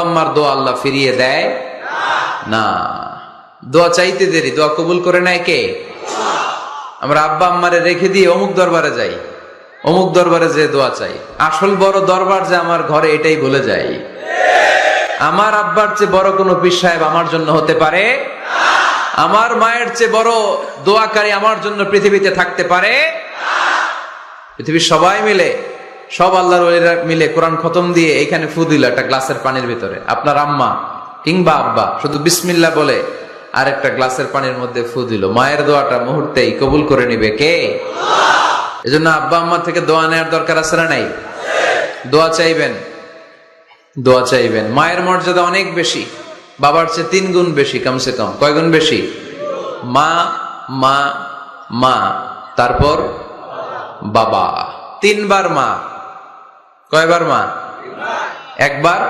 আম্মার দোয়া আল্লাহ ফিরিয়ে দেয় না। দোয়া চাইতে দেরি, দোয়া কবুল করে নেয় কে? আমরা আব্বা আম্মারে রেখে দিয়ে অমুক দরবারে যাই, অমুক দরবারে যে দোয়া চাই। আসল বড় দরবার যে আমার ঘরে, এটাই ভুলে যাই। আমার আব্বার চেয়ে বড় কোনো পীর সাহেব আমার জন্য হতে পারে, আমার মায়ের চেয়ে বড় দোয়াকারী আমার জন্য পৃথিবীতে থাকতে পারে। পৃথিবীর সবাই মিলে, সব আল্লাহর ওলিরা মিলে কোরআন খতম দিয়ে এখানে ফু দিল একটা গ্লাসের পানির ভিতরে, আপনার আম্মা কিংবা আব্বা শুধু বিসমিল্লাহ বলে আর একটা গ্লাসের পানির মধ্যে ফু দিল, মায়ের দোয়াটা মুহূর্তেই কবুল করে নিবে কে? এজন্য আব্বা আম্মা থেকে দোয়া নেওয়ার দরকার আছে না নাই? দোয়া চাইবেন, দোয়া চাইবেন। মায়ের মর্যাদা অনেক বেশি, বাবার চেয়ে 3 গুণ বেশি, কমসে কম। কয় গুণ বেশি? মা মা মা, তারপর বাবা, 3 বার মা। কয়বার মা? 1 বার